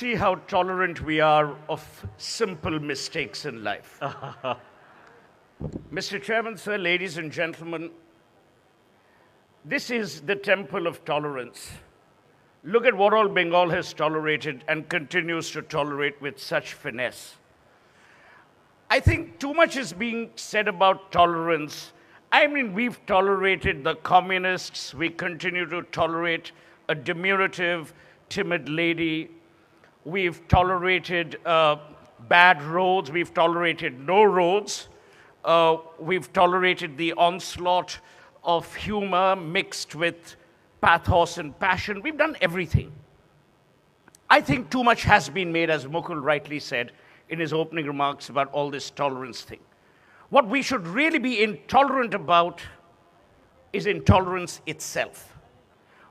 see how tolerant we are of simple mistakes in life. Mr. Chairman, sir, ladies and gentlemen, this is the temple of tolerance. Look at what all Bengal has tolerated and continues to tolerate with such finesse. I think too much is being said about tolerance. I mean, we've tolerated the communists. We continue to tolerate a diminutive, timid lady. We've tolerated bad roads. We've tolerated no roads. We've tolerated the onslaught of humor mixed with pathos and passion. We've done everything. I think too much has been made, as Mukul rightly said in his opening remarks, about all this tolerance thing. What we should really be intolerant about is intolerance itself.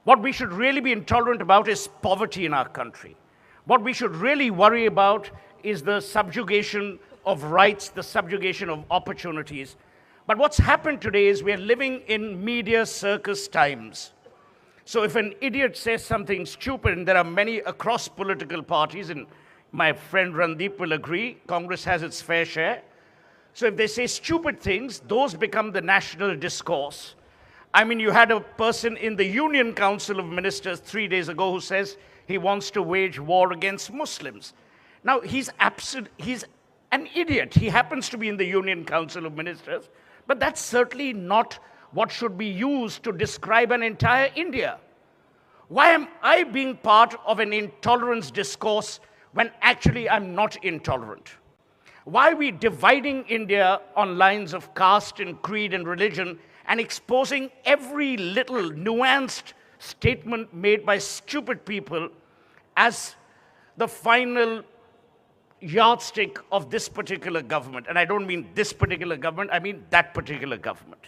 What we should really be intolerant about is poverty in our country. What we should really worry about is the subjugation of rights, the subjugation of opportunities. But what's happened today is we're living in media circus times. So if an idiot says something stupid, and there are many across political parties, and my friend Randeep will agree, Congress has its fair share. So if they say stupid things, those become the national discourse. I mean, you had a person in the Union Council of Ministers 3 days ago who says he wants to wage war against Muslims. Now, he's an idiot. He happens to be in the Union Council of Ministers, but that's certainly not what should be used to describe an entire India. Why am I being part of an intolerance discourse when actually I'm not intolerant? Why are we dividing India on lines of caste and creed and religion and exposing every little nuanced statement made by stupid people as the final yardstick of this particular government? And I don't mean this particular government, I mean that particular government.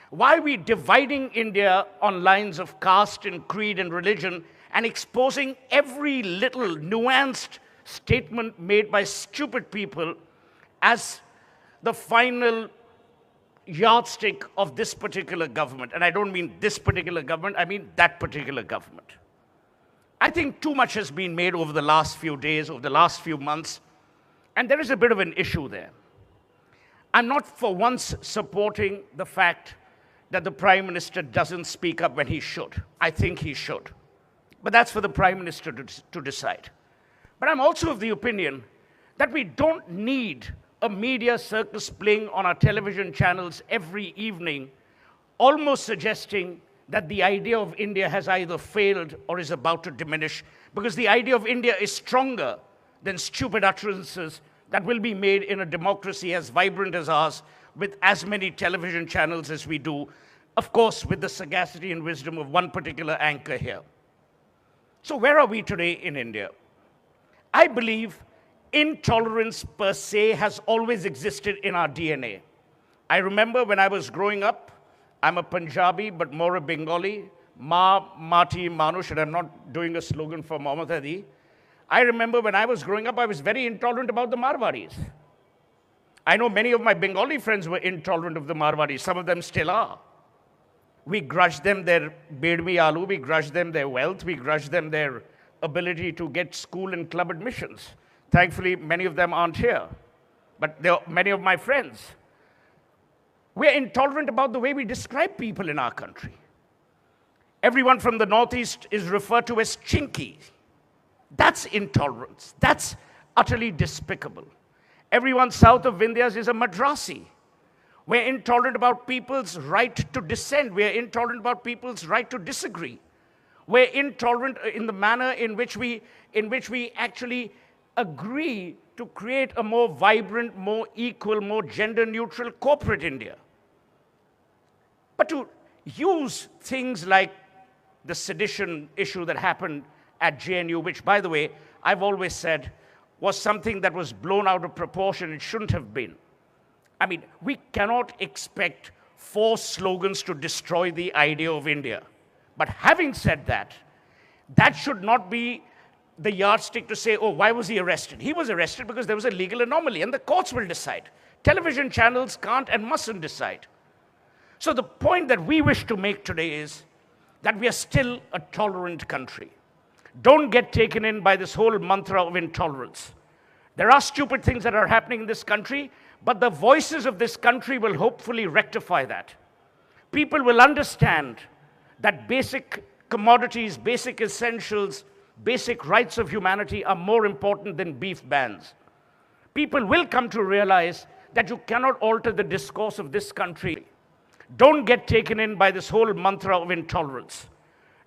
Why are we dividing India on lines of caste and creed and religion and exposing every little nuanced statement made by stupid people as the final yardstick of this particular government? And I don't mean this particular government, I mean that particular government. I think too much has been made over the last few days, over the last few months, and there is a bit of an issue there. I'm not for once supporting the fact that the Prime Minister doesn't speak up when he should. I think he should. But that's for the Prime Minister to decide. But I'm also of the opinion that we don't need a media circus playing on our television channels every evening, almost suggesting that the idea of India has either failed or is about to diminish, because the idea of India is stronger than stupid utterances that will be made in a democracy as vibrant as ours, with as many television channels as we do, of course, with the sagacity and wisdom of one particular anchor here. So where are we today in India? I believe intolerance per se has always existed in our DNA. I remember when I was growing up, I'm a Punjabi, but more a Bengali, Ma, Mati, Manush, and I'm not doing a slogan for Mohammad Adi. I remember when I was growing up, I was very intolerant about the Marwadis. I know many of my Bengali friends were intolerant of the Marwadis. Some of them still are. We grudged them their bedmi alu, we grudged them their wealth, we grudged them their ability to get school and club admissions. Thankfully, many of them aren't here, but they're many of my friends. We're intolerant about the way we describe people in our country. Everyone from the Northeast is referred to as chinky. That's intolerance. That's utterly despicable. Everyone south of Vindhyas is a Madrasi. We're intolerant about people's right to dissent. We're intolerant about people's right to disagree. We're intolerant in the manner in which we actually agree to create a more vibrant, more equal, more gender-neutral corporate India. But to use things like the sedition issue that happened at JNU, which, by the way, I've always said was something that was blown out of proportion. It shouldn't have been. I mean, we cannot expect forced slogans to destroy the idea of India. But having said that, that should not be the yardstick to say, oh, why was he arrested? He was arrested because there was a legal anomaly, and the courts will decide. Television channels can't and mustn't decide. So the point that we wish to make today is that we are still a tolerant country. Don't get taken in by this whole mantra of intolerance. There are stupid things that are happening in this country, but the voices of this country will hopefully rectify that. People will understand that basic commodities, basic essentials, basic rights of humanity are more important than beef bans. People will come to realize that you cannot alter the discourse of this country. Don't get taken in by this whole mantra of intolerance.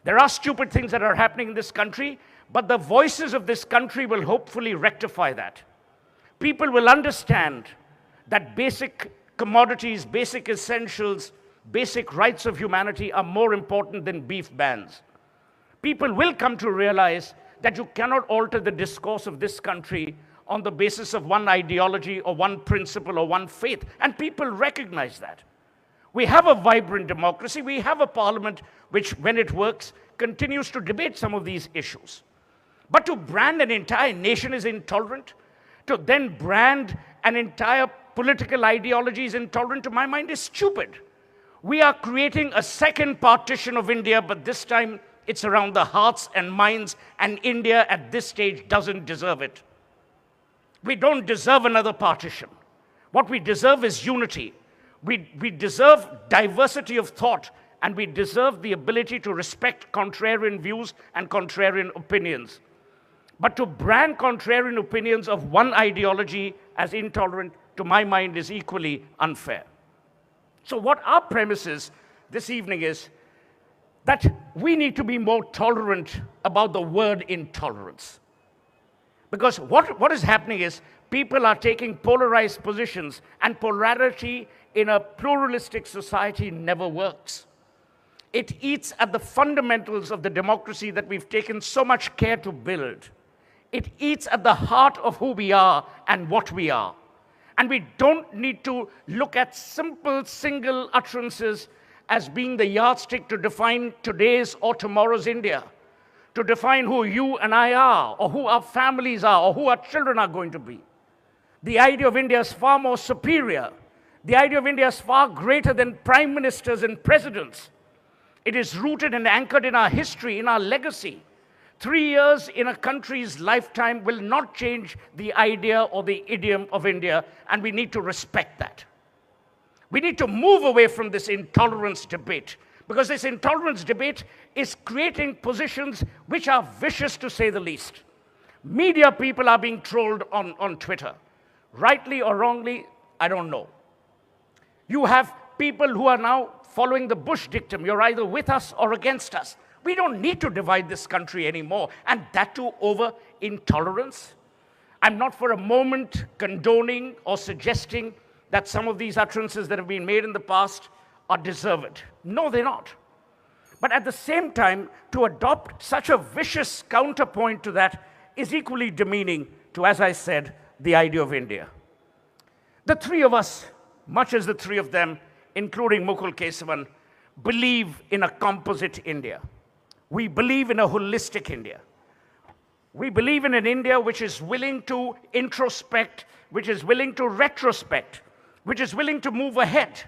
There are stupid things that are happening in this country, but the voices of this country will hopefully rectify that. People will understand that basic commodities, basic essentials, basic rights of humanity are more important than beef bans. People will come to realize that you cannot alter the discourse of this country on the basis of one ideology or one principle or one faith, and people recognize that. We have a vibrant democracy. We have a parliament which, when it works, continues to debate some of these issues. But to brand an entire nation as intolerant, to then brand an entire political ideology as intolerant, to my mind, is stupid. We are creating a second partition of India, but this time it's around the hearts and minds, and India at this stage doesn't deserve it. We don't deserve another partition. What we deserve is unity. We deserve diversity of thought, and we deserve the ability to respect contrarian views and contrarian opinions. But to brand contrarian opinions of one ideology as intolerant, to my mind, is equally unfair. So what our premise is this evening is that we need to be more tolerant about the word intolerance. Because what is happening is people are taking polarized positions, and polarity in a pluralistic society never works. It eats at the fundamentals of the democracy that we've taken so much care to build. It eats at the heart of who we are and what we are. And we don't need to look at simple single utterances as being the yardstick to define today's or tomorrow's India, to define who you and I are, or who our families are, or who our children are going to be. The idea of India is far more superior. The idea of India is far greater than prime ministers and presidents. It is rooted and anchored in our history, in our legacy. 3 years in a country's lifetime will not change the idea or the idiom of India, and we need to respect that. We need to move away from this intolerance debate, because this intolerance debate is creating positions which are vicious, to say the least. Media people are being trolled on Twitter. Rightly or wrongly, I don't know. You have people who are now following the Bush dictum. You're either with us or against us. We don't need to divide this country anymore, and that too over intolerance. I'm not for a moment condoning or suggesting that some of these utterances that have been made in the past are deserved. No, they're not. But at the same time, to adopt such a vicious counterpoint to that is equally demeaning to, as I said, the idea of India. The three of us, much as the three of them, including Mukul Kesavan, believe in a composite India. We believe in a holistic India. We believe in an India which is willing to introspect, which is willing to retrospect, which is willing to move ahead.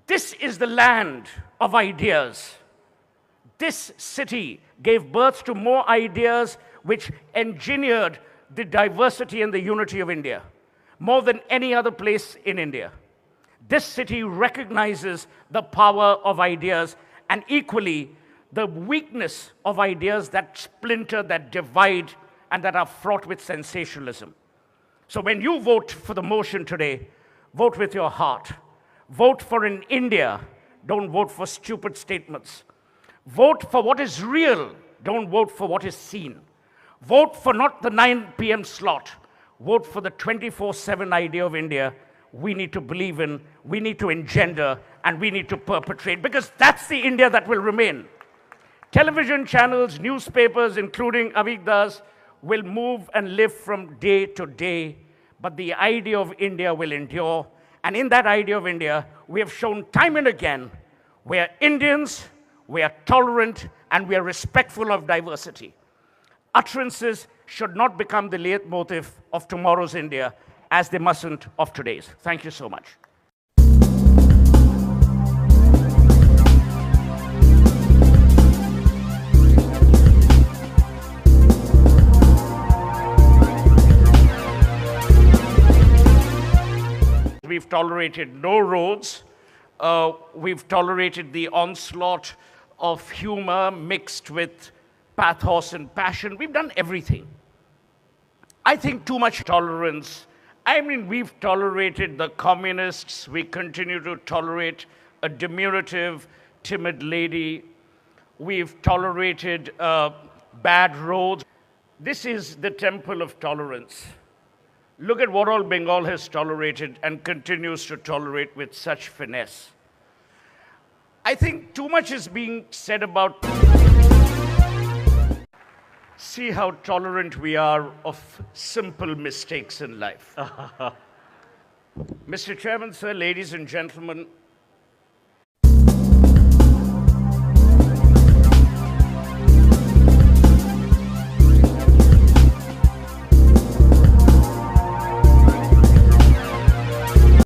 This is the land of ideas. This city gave birth to more ideas which engineered the diversity and the unity of India, more than any other place in India. This city recognizes the power of ideas, and equally the weakness of ideas that splinter, that divide, and that are fraught with sensationalism. So when you vote for the motion today, vote with your heart. Vote for an India. Don't vote for stupid statements. Vote for what is real. Don't vote for what is seen. Vote for not the 9 p.m. slot. Vote for the 24/7 idea of India we need to believe in, we need to engender, and we need to perpetrate, because that's the India that will remain. Television channels, newspapers, including Avigdas, will move and live from day to day, but the idea of India will endure. And in that idea of India, we have shown time and again, we are Indians, we are tolerant, and we are respectful of diversity. Utterances should not become the leitmotif of tomorrow's India, as they mustn't of today's. Thank you so much. we've tolerated no roads. We've tolerated the onslaught of humor mixed with pathos and passion. We've done everything. I think too much tolerance. I mean, we've tolerated the communists. We continue to tolerate a diminutive, timid lady. We've tolerated bad roads. This is the temple of tolerance. Look at what all Bengal has tolerated and continues to tolerate with such finesse. I think too much is being said about. See how tolerant we are of simple mistakes in life. Mr. Chairman, sir, ladies and gentlemen,